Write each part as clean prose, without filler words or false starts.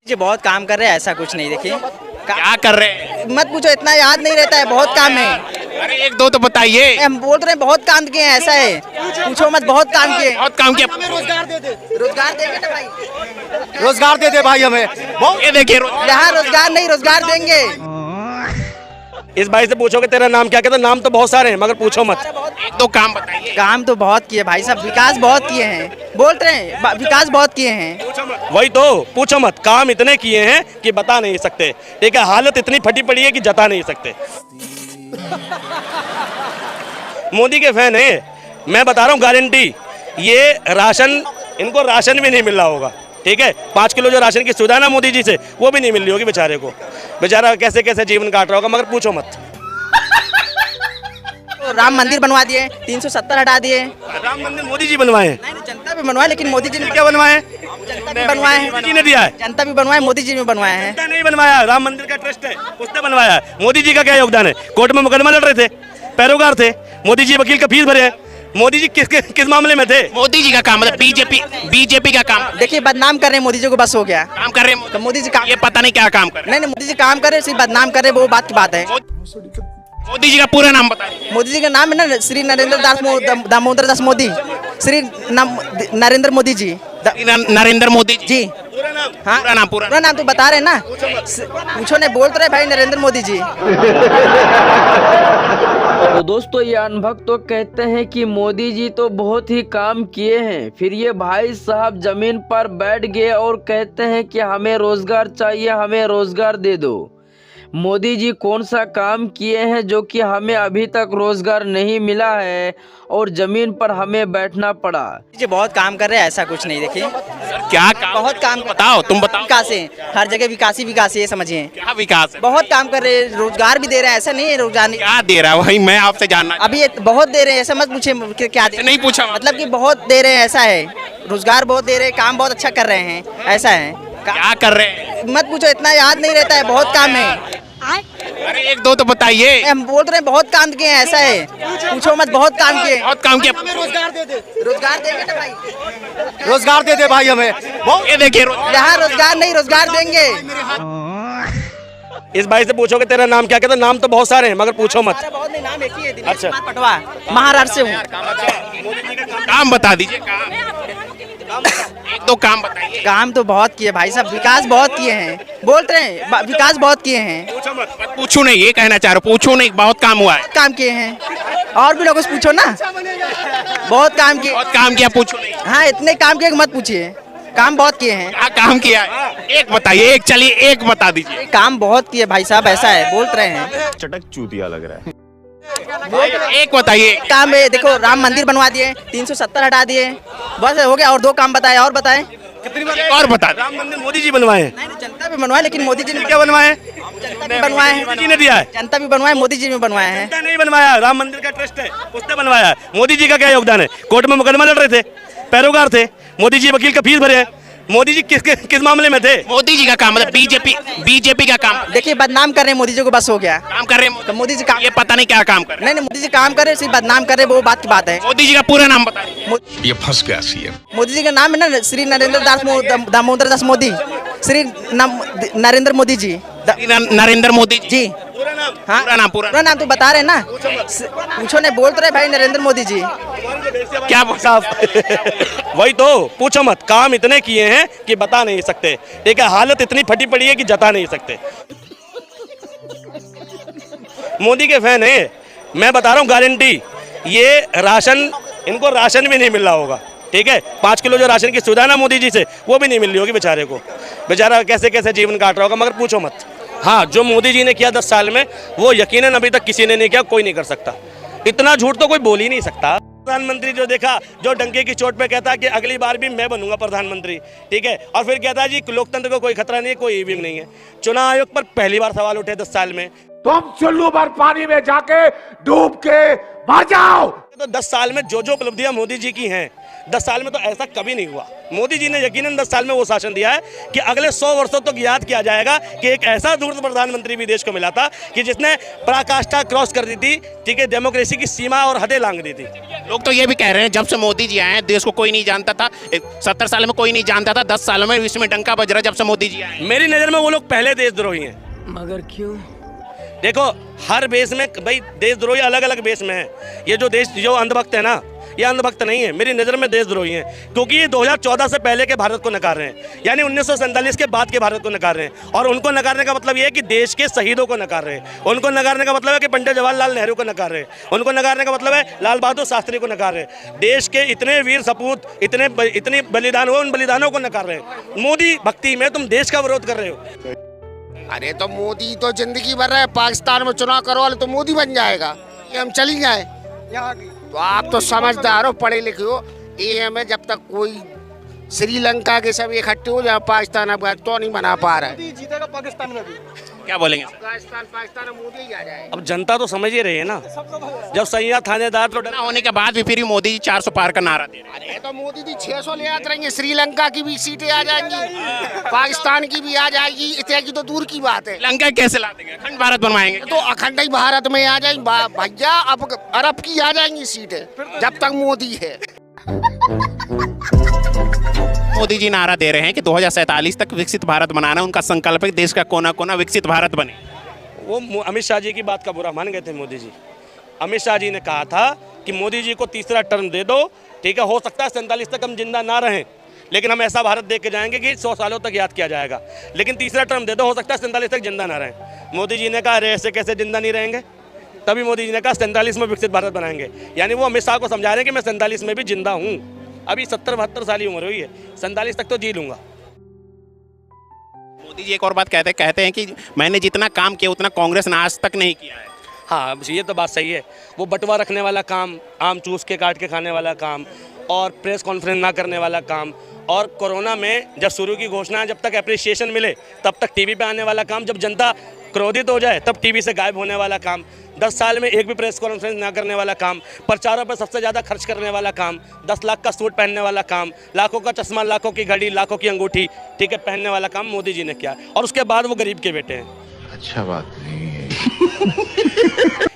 जी बहुत काम कर रहे हैं, ऐसा कुछ नहीं। देखिए क्या कर रहे हैं? मत पूछो, इतना याद नहीं रहता है, बहुत काम है। अरे एक दो तो बताइए। हम बोल रहे हैं बहुत काम किए हैं, ऐसा है, पूछो मत, बहुत काम किए। बहुत काम किया। रोजगार देंगे ना भाई, रोजगार दे दे भाई हमें। ये देखिए यहाँ रोजगार नहीं, रोजगार देंगे। इस भाई से पूछो कि तेरा नाम क्या कहता, नाम तो बहुत सारे हैं मगर पूछो मत। एक दो काम बताइए। काम तो बहुत किए भाई साहब, विकास बहुत किए हैं, बोल रहे हैं विकास बहुत किए हैं। वही तो पूछो मत, काम इतने किए हैं कि बता नहीं सकते। ठीक है, हालत इतनी फटी पड़ी है कि जता नहीं सकते। मोदी के फैन है, मैं बता रहा हूँ गारंटी। ये राशन, इनको राशन भी नहीं मिल रहा होगा। ठीक है, 5 किलो जो राशन की सुविधा ना मोदी जी से, वो भी नहीं मिल रही होगी बेचारे को। बेचारा कैसे कैसे जीवन काट रहा होगा, मगर पूछो मत। तो राम मंदिर बनवा दिए, 370 हटा दिए। राम मंदिर मोदी जी बनवाए हैं? नहीं जनता भी बनवाए, लेकिन मोदी जी ने क्या बनवाए हैं? जनता भी बनवाए हैं। मोदी जी ने दिया है। जनता भी बनवाए, मोदी जी ने बनवाए हैं। जनता नहीं बनवाया, राम मंदिर का ट्रस्ट है, उसने बनवाया है। मोदी जी का क्या योगदान है? कोर्ट में मुकदमा लड़ रहे थे, पैरोकार थे, मोदी जी वकील का फीस भरे हैं। मोदी जी किस मामले में थे? मोदी जी का काम मतलब बीजेपी का काम। देखिए बदनाम कर रहे हैं मोदी जी को, बस हो गया। काम कर रहे हैं तो मोदी जी काम, ये पता नहीं क्या काम कर रहे नहीं नहीं, मोदी जी काम करे, सिर्फ बदनाम करे, वो बात की बात है। हैं। मोदी जी का पूरा नाम बताइए। मोदी जी का नाम है ना, श्री नरेंद्र दामोदर दास मोदी, श्री नरेंद्र मोदी जी। नरेंद्र मोदी जी हाँ, पूरा नाम तो बता रहे हैं ना, पूछो नहीं, बोल तो रहे भाई नरेंद्र मोदी जी। तो दोस्तों, ये अनभक्त तो कहते हैं कि मोदी जी तो बहुत ही काम किए हैं, फिर ये भाई साहब जमीन पर बैठ गए और कहते हैं कि हमें रोजगार चाहिए, हमें रोजगार दे दो। मोदी जी कौन सा काम किए हैं जो कि हमें अभी तक रोजगार नहीं मिला है और जमीन पर हमें बैठना पड़ा? जी बहुत काम कर रहे हैं, ऐसा कुछ नहीं। देखिए क्या काम? बहुत काम, बताओ, तुम बताओ। विकास है, हर जगह विकास ही विकास है, ये समझिए। क्या विकास है? बहुत काम कर रहे हैं, रोजगार भी दे रहे हैं, ऐसा नहीं है रोजगार नहीं। क्या दे रहा है वही मैं आपसे जानना। अभी ये बहुत दे रहे हैं, ऐसा मत पूछे कि क्या दे, नहीं पूछा मतलब कि बहुत दे रहे हैं, ऐसा है, रोजगार बहुत दे रहे हैं, काम बहुत अच्छा कर रहे हैं, ऐसा है। क्या कर रहे हैं? मत पूछो, इतना याद नहीं रहता है, बहुत काम है। अरे एक दो तो बताइए। हम बोल रहे हैं बहुत काम किए हैं, ऐसा है, पूछो मत, बहुत काम किए। बहुत काम किया। रोजगार देंगे ना भाई, रोजगार दे दे भाई हमें। ये देखिए यहाँ रोजगार नहीं, रोजगार देंगे। इस भाई से पूछो कि तेरा नाम क्या कहता, नाम तो बहुत सारे हैं मगर पूछो मत। बहुत नहीं, नाम एक ही है, दिनेश अच्छा। कुमार पटवा, महाराष्ट्र से हूँ। काम बता दीजिए। काम एक दो काम बताइए। काम तो बहुत किए भाई साहब, विकास बहुत किए हैं, बोल रहे हैं विकास बहुत किए हैं। पूछो नहीं, ये कहना चाह रहा हूँ, पूछो नहीं, बहुत काम हुआ है। काम किए हैं, और भी लोगों से पूछो ना, बहुत काम किए। बहुत काम किया, पूछो नहीं। हाँ, इतने काम किए कि मत पूछिए, काम बहुत किए हैं। क्या काम किया है? एक बताइए, एक चलिए, एक बता दीजिए। काम बहुत किए भाई साहब, ऐसा है, बोल रहे हैं। चटक चूतिया लग रहा है। एक बताइए। काम है, देखो राम मंदिर बनवा दिए, 370 हटा दिए, बस हो गया। और 2 काम बताए, और बताए। और बता। राम मंदिर मोदी जी बनवाए हैं? नहीं जनता भी बनवाए, लेकिन मोदी जी ने क्या बनवाए हैं? जनता भी बनवाए हैं। मोदी जी ने दिया है। जनता भी बनवाए, मोदी जी ने बनवाए हैं। जनता नहीं बनवाया, राम मंदिर का ट्रस्ट है, उसने बनवाया है। मोदी जी का क्या योगदान है? कोर्ट में मुकदमा लड़ रहे थे, पैरोकार थे, मोदी जी वकील का फीस भरे हैं। मोदी जी किस मामले में थे? मोदी जी का काम मतलब बीजेपी का काम। देखिए बदनाम कर रहे हैं मोदी जी को, बस हो गया। काम कर रहे हैं तो मोदी जी काम, ये पता नहीं क्या काम कर रहे नहीं नहीं, मोदी जी काम करे, सिर्फ बदनाम करे, वो बात की बात है। हैं। मोदी जी का पूरा नाम बताइए। ये फंस गया सीएम। मोदी जी का नाम है ना, श्री नरेंद्र दामोदर दास मोदी, श्री नरेंद्र मोदी जी। नरेंद्र मोदी जी हाँ, पूरा नाम तो बता रहे हैं ना, पूछो नहीं, बोल तो रहे भाई नरेंद्र मोदी जी। क्या साफ वही तो पूछो मत, काम इतने किए हैं कि बता नहीं सकते। ठीक है, हालत इतनी फटी पड़ी है कि जता नहीं सकते। मोदी के फैन है, मैं बता रहा हूँ गारंटी। ये राशन, इनको राशन भी नहीं मिल रहा होगा। ठीक है, 5 किलो जो राशन की सुविधा ना मोदी जी से, वो भी नहीं मिल रही होगी बेचारे को। बेचारा कैसे कैसे जीवन काट रहा होगा, मगर पूछो मत। हाँ, जो मोदी जी ने किया 10 साल में, वो यकीनन अभी तक किसी ने नहीं किया, कोई नहीं कर सकता। इतना झूठ तो कोई बोल ही नहीं सकता। प्रधानमंत्री जो देखा, जो डंके की चोट पे कहता कि अगली बार भी मैं बनूंगा प्रधानमंत्री, ठीक है, और फिर कहता जी लोकतंत्र को कोई खतरा नहीं है, कोई ईवीएम नहीं है। चुनाव आयोग पर पहली बार सवाल उठे 10 साल में। तुम चुल्लू भर पानी में जाके डूब के मर जाओ। तो 10 साल में जो जो उपलब्धियां मोदी जी की हैं, 10 साल में तो ऐसा कभी नहीं हुआ। मोदी जी ने यकीनन 10 साल में वो शासन दिया है कि अगले 100 वर्षों तक याद किया जाएगा कि एक ऐसा दूर प्रधानमंत्री भी देश को मिला था कि जिसने पराकाष्ठा क्रॉस कर दी थी, ठीक है, डेमोक्रेसी की सीमा और हदें लांघ दी थी। लोग तो ये भी कह रहे हैं जब से मोदी जी आए हैं देश को कोई नहीं जानता था, 70 साल में कोई नहीं जानता था, 10 सालों में विश्व में डंका बज रहा है जब से मोदी जी आए हैं। मेरी नज़र में वो लोग पहले देशद्रोही हैं। मगर क्यों? देखो, हर बेस में भाई देशद्रोही अलग अलग बेस में है। ये जो अंधभक्त है ना, ये अंधभक्त नहीं है, मेरी नज़र में देशद्रोही हैं, क्योंकि ये 2014 से पहले के भारत को नकार रहे हैं, यानी 1947 के बाद के भारत को नकार रहे हैं। और उनको नकारने का मतलब ये है कि देश के शहीदों को नकार रहे हैं। उनको नकारने का मतलब है कि पंडित जवाहरलाल नेहरू को नकार रहे हैं। उनको नकारने का मतलब है लाल बहादुर शास्त्री को नकार रहे हैं। देश के इतने वीर सपूत, इतने बलिदान हुए, उन बलिदानों को नकार रहे हैं। मोदी भक्ति में तुम देश का विरोध कर रहे हो। अरे तो मोदी तो जिंदगी भर रहे, पाकिस्तान में चुनाव करो वाले तो मोदी बन जाएगा, ये हम चली जाए। तो आप तो समझदार हो, पढ़े लिखे हो, ये हमें जब तक कोई श्रीलंका के सब इकट्ठे हो जाए, पाकिस्तान अफगान तो नहीं बना पा रहा है। जीतेगा पाकिस्तान में भी। क्या बोलेंगे? पाकिस्तान में मोदी ही आ जाए। अब जनता तो समझ ही रही है ना, जब सैया थानेदार तो ना होने के बाद भी फिर मोदी जी 400 पार का नारा दे रहे हैं। अरे तो मोदी जी 600 ले आते रहेंगे, श्रीलंका की भी सीटें आ जाएंगी, पाकिस्तान की भी आ जाएगी, इतना की तो दूर की बात है। श्रीलंका कैसे ला देंगे? अखंड भारत बनवाएंगे तो अखंड ही भारत में आ जाएंगे भैया, अब अरब की आ जाएंगी सीटें जब तक मोदी है। मोदी जी नारा दे रहे हैं कि 2047 तक विकसित भारत बनाना उनका संकल्प है, देश का कोना कोना विकसित भारत बने। वो अमित शाह जी की बात का बुरा मान गए थे मोदी जी। अमित शाह जी ने कहा था कि मोदी जी को तीसरा टर्म दे दो, ठीक है, हो सकता है 47 तक हम जिंदा ना रहें, लेकिन हम ऐसा भारत देख के जाएंगे कि 100 सालों तक याद किया जाएगा, लेकिन तीसरा टर्म दे दो, हो सकता है 47 तक जिंदा ना रहें। मोदी जी ने कहा अरे ऐसे कैसे जिंदा नहीं रहेंगे? तभी मोदी जी ने कहा 47 में विकसित भारत बनाएंगे। यानी वो अमित शाह को समझा रहे हैं कि मैं 47 में भी जिंदा हूँ। अभी 70-72 साल की उम्र हुई है, 47 तक तो जी लूंगा। मोदी जी एक और बात कहते हैं कि मैंने जितना काम किया उतना कांग्रेस ने आज तक नहीं किया है। हाँ, ये तो बात सही है। वो बंटवा रखने वाला काम, आम चूस के काट के खाने वाला काम, और प्रेस कॉन्फ्रेंस ना करने वाला काम, और कोरोना में जब शुरू की घोषणा, जब तक अप्रिसिएशन मिले तब तक टीवी पे आने वाला काम, जब जनता क्रोधित हो जाए तब टीवी से गायब होने वाला काम, 10 साल में एक भी प्रेस कॉन्फ्रेंस ना करने वाला काम, प्रचारों पर सबसे ज़्यादा खर्च करने वाला काम, 10 लाख का सूट पहनने वाला काम, लाखों का चश्मा, लाखों की घड़ी, लाखों की अंगूठी, ठीक है, पहनने वाला काम मोदी जी ने किया। और उसके बाद वो गरीब के बेटे हैं। अच्छा बात नहीं है।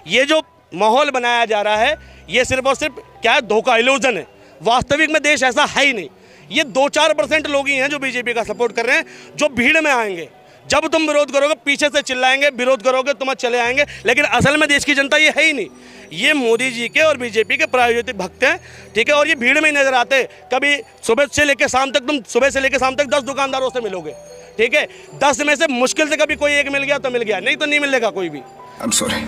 ये जो माहौल बनाया जा रहा है, ये सिर्फ और सिर्फ क्या है, धोखा, इल्यूजन है। वास्तविक में देश ऐसा है ही नहीं। ये 2-4% लोग ही हैं जो बीजेपी का सपोर्ट कर रहे हैं, जो भीड़ में आएंगे। जब तुम विरोध करोगे पीछे से चिल्लाएंगे, विरोध करोगे तुम चले आएंगे, लेकिन असल में देश की जनता ये है ही नहीं। ये मोदी जी के और बीजेपी के प्रायोजित भक्त हैं, ठीक है, और ये भीड़ में ही नजर आते। कभी सुबह से लेकर शाम तक, तुम सुबह से लेकर शाम तक 10 दुकानदारों से मिलोगे, ठीक है, 10 में से मुश्किल से कभी कोई एक मिल गया तो मिल गया, नहीं तो नहीं मिलेगा कोई भी। I'm sorry.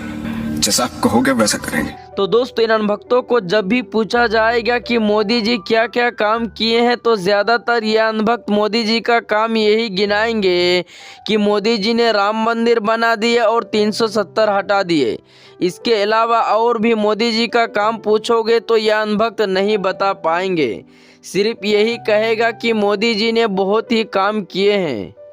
जैसा आप कहोगे वैसा करेंगे। तो दोस्तों, इन अनभक्तों को जब भी पूछा जाएगा कि मोदी जी क्या क्या काम किए हैं, तो ज़्यादातर ये अनभक्त मोदी जी का काम यही गिनाएंगे कि मोदी जी ने राम मंदिर बना दिए और 370 हटा दिए। इसके अलावा और भी मोदी जी का काम पूछोगे तो यह अनभक्त नहीं बता पाएंगे। सिर्फ यही कहेगा कि मोदी जी ने बहुत ही काम किए हैं।